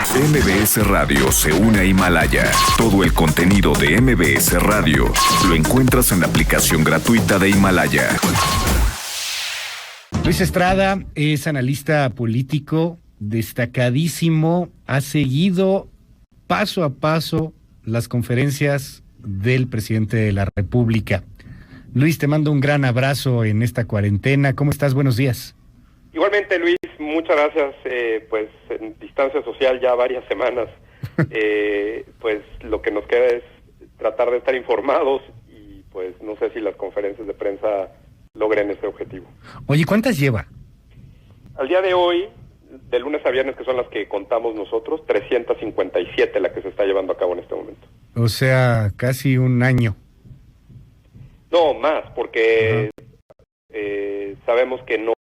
MBS Radio se une a Himalaya. Todo el contenido de MBS Radio lo encuentras en la aplicación gratuita de Himalaya. Luis Estrada es analista político destacadísimo, ha seguido paso a paso las conferencias del presidente de la República. Luis, te mando un gran abrazo en esta cuarentena. ¿Cómo estás? Buenos días. Igualmente, Luis, muchas gracias. Pues en distancia social ya varias semanas, pues lo que nos queda es tratar de estar informados y pues no sé si las conferencias de prensa logren ese objetivo. Oye, ¿cuántas lleva? Al día de hoy, de lunes a viernes, que son las que contamos nosotros, 357 la que se está llevando a cabo en este momento. O sea, casi un año. No, más, porque sabemos que no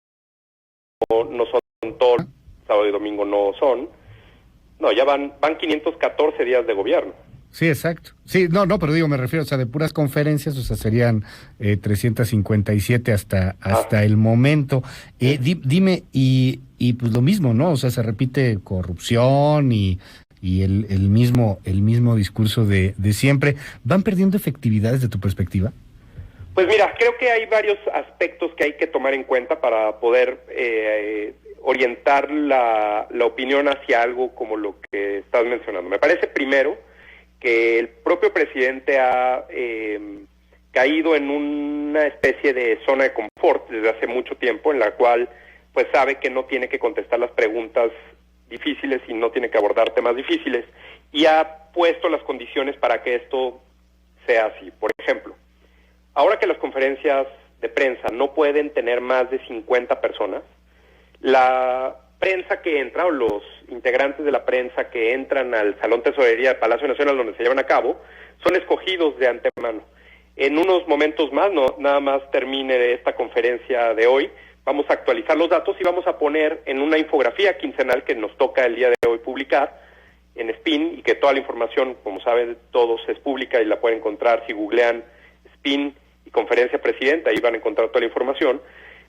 son todos, sábado y domingo no son. No, ya van 514 días de gobierno. Sí, exacto. Sí, no, pero digo, me refiero, o sea, de puras conferencias, o sea, serían 357 hasta el momento. Dime, y pues lo mismo, ¿no? O sea, se repite corrupción y el mismo discurso de siempre. ¿Van perdiendo efectividad desde tu perspectiva? Pues mira, creo que hay varios aspectos que hay que tomar en cuenta para poder orientar la opinión hacia algo como lo que estás mencionando. Me parece primero que el propio presidente ha caído en una especie de zona de confort desde hace mucho tiempo, en la cual pues sabe que no tiene que contestar las preguntas difíciles y no tiene que abordar temas difíciles, y ha puesto las condiciones para que esto sea así. Por ejemplo, ahora que las conferencias de prensa no pueden tener más de 50 personas, la prensa que entra, o los integrantes de la prensa que entran al Salón Tesorería del Palacio Nacional donde se llevan a cabo, son escogidos de antemano. En unos momentos más, nada más termine esta conferencia de hoy, vamos a actualizar los datos y vamos a poner en una infografía quincenal que nos toca el día de hoy publicar en SPIN, y que toda la información, como saben todos, es pública y la pueden encontrar si googlean SPIN y Conferencia Presidenta, ahí van a encontrar toda la información.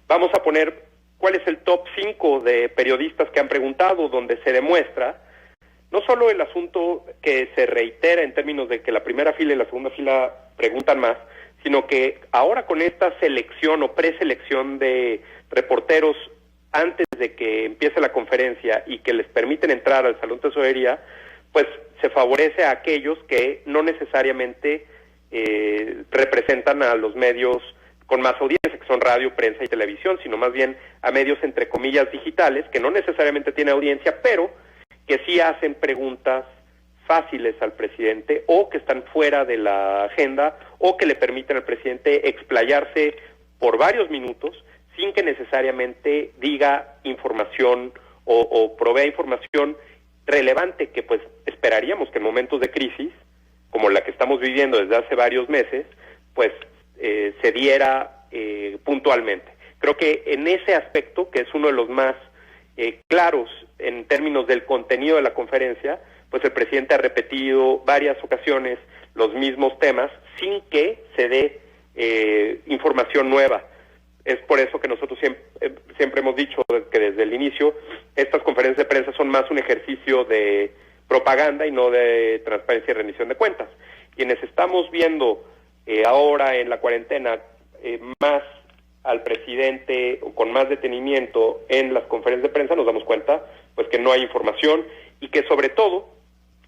Vamos a poner cuál es el top 5 de periodistas que han preguntado, donde se demuestra no solo el asunto que se reitera en términos de que la primera fila y la segunda fila preguntan más, sino que ahora con esta selección o preselección de reporteros antes de que empiece la conferencia y que les permiten entrar al Salón Tesorería, pues se favorece a aquellos que no necesariamente representan a los medios con más audiencia, que son radio, prensa y televisión, sino más bien a medios entre comillas digitales, que no necesariamente tienen audiencia, pero que sí hacen preguntas fáciles al presidente, o que están fuera de la agenda, o que le permiten al presidente explayarse por varios minutos sin que necesariamente diga información o provea información relevante, que pues esperaríamos que en momentos de crisis, como la que estamos viviendo desde hace varios meses, pues se diera puntualmente. Creo que en ese aspecto, que es uno de los más claros en términos del contenido de la conferencia, pues el presidente ha repetido varias ocasiones los mismos temas sin que se dé información nueva. Es por eso que nosotros siempre hemos dicho que desde el inicio estas conferencias de prensa son más un ejercicio de propaganda y no de transparencia y rendición de cuentas. Quienes estamos viendo ahora en la cuarentena más al presidente o con más detenimiento en las conferencias de prensa, nos damos cuenta pues que no hay información, y que sobre todo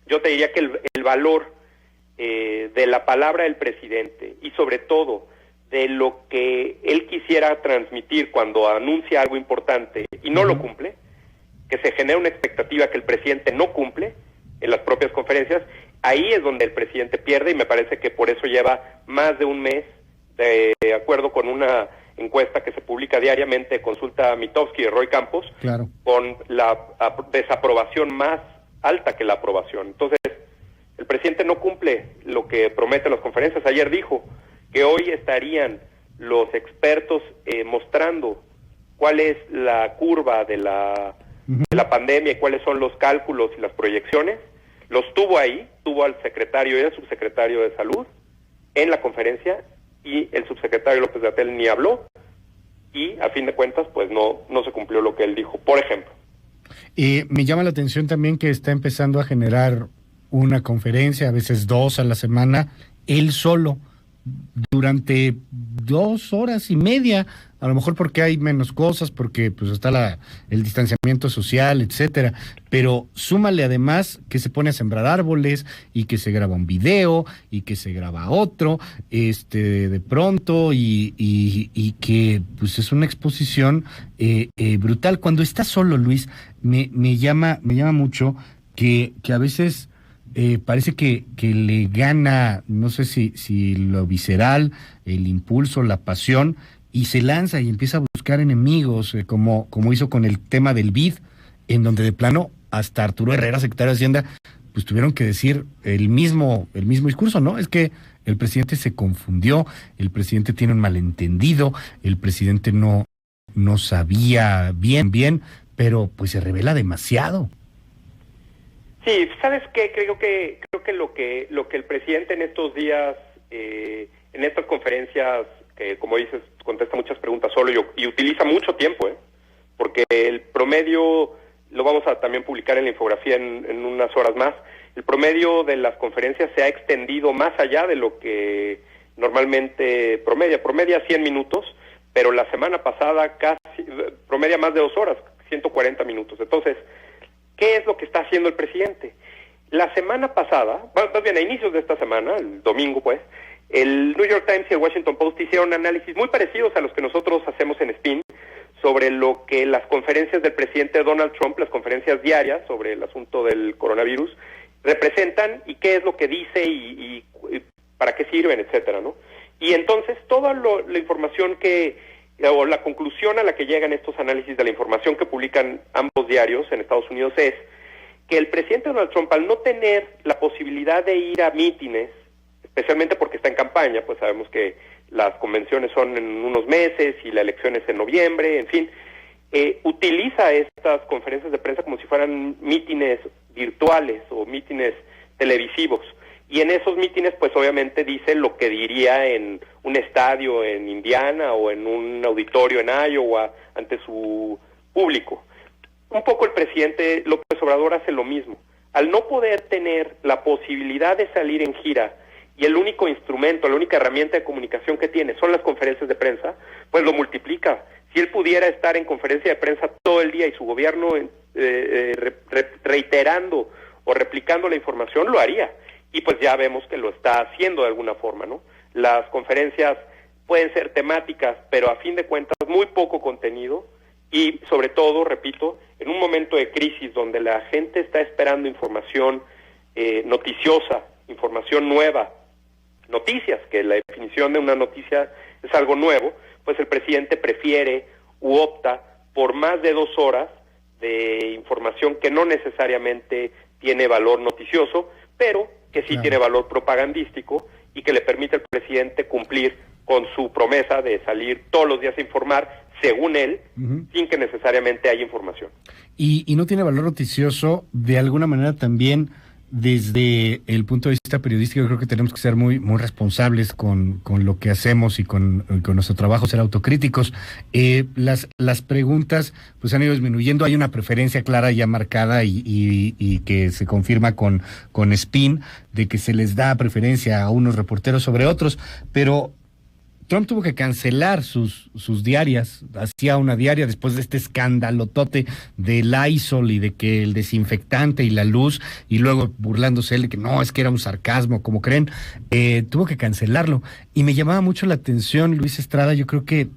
yo te diría que el valor de la palabra del presidente, y sobre todo de lo que él quisiera transmitir cuando anuncia algo importante y no lo cumple, que se genera una expectativa que el presidente no cumple en las propias conferencias, ahí es donde el presidente pierde, y me parece que por eso lleva más de un mes, de acuerdo con una encuesta que se publica diariamente, Consulta Mitofsky de Roy Campos, claro, con la desaprobación más alta que la aprobación. Entonces, el presidente no cumple lo que promete en las conferencias. Ayer dijo que hoy estarían los expertos mostrando cuál es la curva de la pandemia y cuáles son los cálculos y las proyecciones. Los tuvo ahí, tuvo al secretario y al subsecretario de Salud en la conferencia, y el subsecretario López-Gatell ni habló, y a fin de cuentas pues no se cumplió lo que él dijo, por ejemplo. Me llama la atención también que está empezando a generar una conferencia, a veces 2 a la semana, él solo, durante 2 horas y media, a lo mejor porque hay menos cosas, porque pues está el distanciamiento social, etcétera, pero súmale además que se pone a sembrar árboles y que se graba un video y que se graba otro, de pronto y que pues es una exposición brutal. Cuando está solo, Luis, me llama mucho que a veces parece que le gana, no sé si lo visceral, el impulso, la pasión, y se lanza y empieza a buscar enemigos, como hizo con el tema del BID, en donde de plano hasta Arturo Herrera, secretario de Hacienda, pues tuvieron que decir el mismo discurso, ¿no? Es que el presidente se confundió, el presidente tiene un malentendido, el presidente no sabía bien, pero pues se revela demasiado. Sí, ¿sabes qué? Creo que lo que el presidente en estos días, en estas conferencias, que como dices, contesta muchas preguntas solo y utiliza mucho tiempo, porque el promedio, lo vamos a también publicar en la infografía en unas horas más, el promedio de las conferencias se ha extendido más allá de lo que normalmente promedia 100 minutos, pero la semana pasada casi promedia más de 2 horas, 140 minutos. Entonces, ¿qué es lo que está haciendo el presidente? La semana pasada, más bien a inicios de esta semana, el domingo pues, el New York Times y el Washington Post hicieron análisis muy parecidos a los que nosotros hacemos en Spin sobre lo que las conferencias del presidente Donald Trump, las conferencias diarias sobre el asunto del coronavirus, representan y qué es lo que dice y para qué sirven, etcétera, ¿no? Y entonces toda la información o la conclusión a la que llegan estos análisis de la información que publican ambos diarios en Estados Unidos es que el presidente Donald Trump, al no tener la posibilidad de ir a mítines, especialmente porque está en campaña, pues sabemos que las convenciones son en unos meses y la elección es en noviembre, en fin, utiliza estas conferencias de prensa como si fueran mítines virtuales o mítines televisivos. Y en esos mítines, pues obviamente dice lo que diría en un estadio en Indiana o en un auditorio en Iowa ante su público. Un poco el presidente López Obrador hace lo mismo. Al no poder tener la posibilidad de salir en gira y el único instrumento, la única herramienta de comunicación que tiene son las conferencias de prensa, pues lo multiplica. Si él pudiera estar en conferencia de prensa todo el día y su gobierno reiterando o replicando la información, lo haría. Y pues ya vemos que lo está haciendo de alguna forma, ¿no? Las conferencias pueden ser temáticas, pero a fin de cuentas muy poco contenido y sobre todo, repito, en un momento de crisis donde la gente está esperando información noticiosa, información nueva, noticias, que la definición de una noticia es algo nuevo, pues el presidente prefiere u opta por más de 2 horas de información que no necesariamente tiene valor noticioso, pero que sí tiene valor propagandístico y que le permite al presidente cumplir con su promesa de salir todos los días a informar, según él, sin que necesariamente haya información. Y no tiene valor noticioso, de alguna manera también, desde el punto de vista periodístico, creo que tenemos que ser muy responsables con lo que hacemos y con nuestro trabajo, ser autocríticos. Las preguntas pues han ido disminuyendo, hay una preferencia clara ya marcada y que se confirma con Spin, de que se les da preferencia a unos reporteros sobre otros, pero Trump tuvo que cancelar sus diarias, hacía una diaria después de este escandalotote del Lysol y de que el desinfectante y la luz, y luego burlándose él de que no, es que era un sarcasmo, como creen, tuvo que cancelarlo. Y me llamaba mucho la atención, Luis Estrada, yo creo que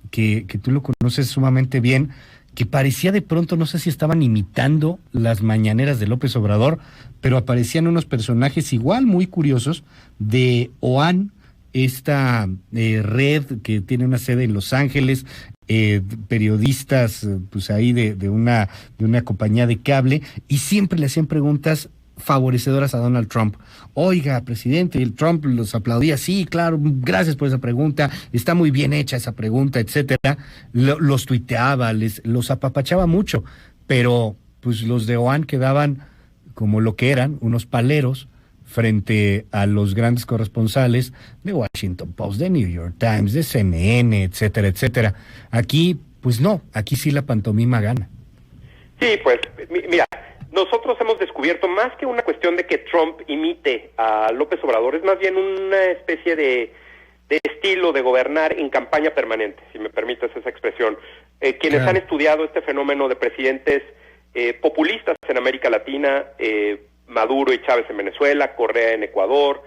tú lo conoces sumamente bien, que parecía de pronto, no sé si estaban imitando las mañaneras de López Obrador, pero aparecían unos personajes igual muy curiosos de OAN, esta red que tiene una sede en Los Ángeles, periodistas pues ahí de una compañía de cable, y siempre le hacían preguntas favorecedoras a Donald Trump. Oiga, presidente, y el Trump los aplaudía, sí, claro, gracias por esa pregunta, está muy bien hecha esa pregunta, etcétera. Los tuiteaba, los apapachaba mucho, pero pues los de OAN quedaban como lo que eran, unos paleros, frente a los grandes corresponsales de Washington Post, de New York Times, de CNN, etcétera, etcétera. Aquí, pues no, aquí sí la pantomima gana. Sí, pues mira, nosotros hemos descubierto más que una cuestión de que Trump imite a López Obrador, es más bien una especie de estilo de gobernar en campaña permanente, si me permites esa expresión. Quienes han estudiado este fenómeno de presidentes populistas en América Latina, Maduro y Chávez en Venezuela, Correa en Ecuador,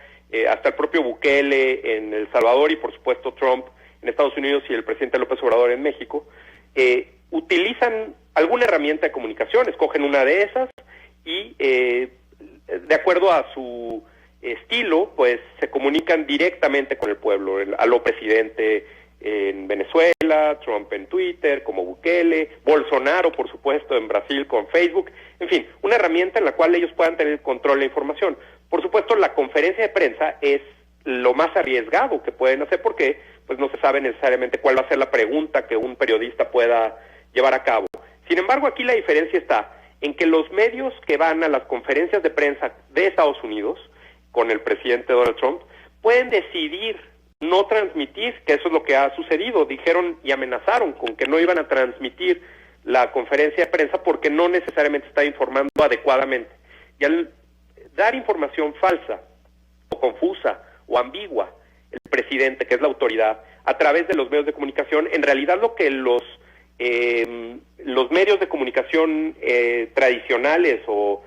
hasta el propio Bukele en El Salvador y por supuesto Trump en Estados Unidos y el presidente López Obrador en México, utilizan alguna herramienta de comunicación, escogen una de esas y de acuerdo a su estilo, pues se comunican directamente con el pueblo, a lo presidente en Venezuela, Trump en Twitter, como Bukele, Bolsonaro, por supuesto, en Brasil con Facebook, en fin, una herramienta en la cual ellos puedan tener control de la información. Por supuesto, la conferencia de prensa es lo más arriesgado que pueden hacer porque pues no se sabe necesariamente cuál va a ser la pregunta que un periodista pueda llevar a cabo. Sin embargo, aquí la diferencia está en que los medios que van a las conferencias de prensa de Estados Unidos con el presidente Donald Trump pueden decidir no transmitir, que eso es lo que ha sucedido. Dijeron y amenazaron con que no iban a transmitir la conferencia de prensa porque no necesariamente está informando adecuadamente. Y al dar información falsa o confusa o ambigua, el presidente, que es la autoridad, a través de los medios de comunicación, en realidad lo que los medios de comunicación tradicionales o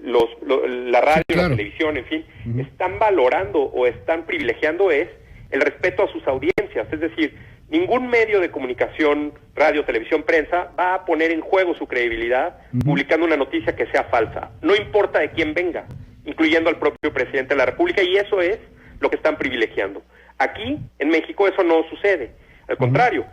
la radio, sí, claro, la televisión, en fin, están valorando o están privilegiando es el respeto a sus audiencias. Es decir, ningún medio de comunicación, radio, televisión, prensa, va a poner en juego su credibilidad publicando una noticia que sea falsa. No importa de quién venga, incluyendo al propio presidente de la República, y eso es lo que están privilegiando. Aquí, en México, eso no sucede. Al contrario,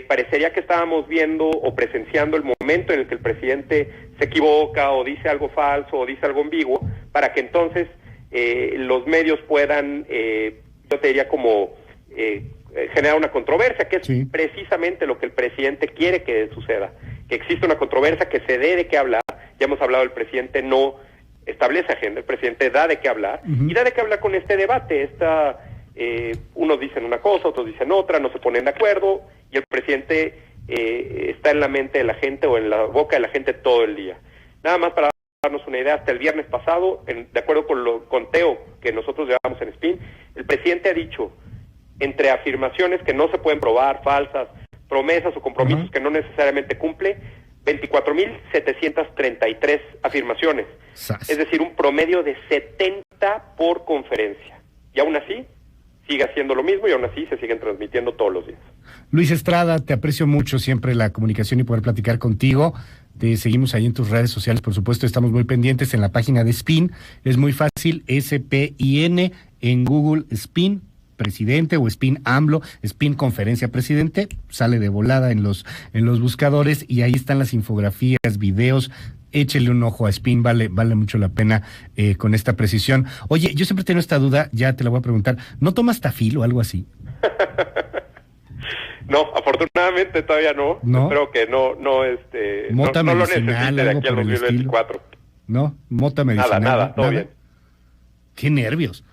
parecería que estábamos viendo o presenciando el momento en el que el presidente se equivoca o dice algo falso o dice algo ambiguo, para que entonces los medios puedan, yo te diría como generar una controversia, que es precisamente lo que el presidente quiere que suceda, que existe una controversia, que se dé de qué hablar. Ya hemos hablado, el presidente no establece agenda, el presidente da de qué hablar, y da de qué hablar con este debate. Unos dicen una cosa, otros dicen otra, no se ponen de acuerdo, y el presidente está en la mente de la gente o en la boca de la gente todo el día. Nada más para darnos una idea, hasta el viernes pasado, de acuerdo con el conteo que nosotros llevamos en SPIN, el presidente ha dicho, entre afirmaciones que no se pueden probar, falsas, promesas o compromisos que no necesariamente cumple, 24,733 afirmaciones. Es decir, un promedio de 70 por conferencia. Y aún así, sigue haciendo lo mismo y aún así se siguen transmitiendo todos los días. Luis Estrada, te aprecio mucho siempre la comunicación y poder platicar contigo. Te seguimos ahí en tus redes sociales, por supuesto, estamos muy pendientes en la página de SPIN. Es muy fácil, SPIN, en Google, SPIN presidente o SPIN AMLO, SPIN conferencia presidente, sale de volada en los buscadores y ahí están las infografías, videos. Échele un ojo a SPIN, vale mucho la pena con esta precisión. Oye, yo siempre tengo esta duda, ya te la voy a preguntar, ¿no tomas Tafil o algo así? No, afortunadamente todavía no. ¿No? Espero que no mota no lo medicinal, necesite de aquí al 2024. ¿No? Mota medicinal. Nada, todo bien. Qué nervios.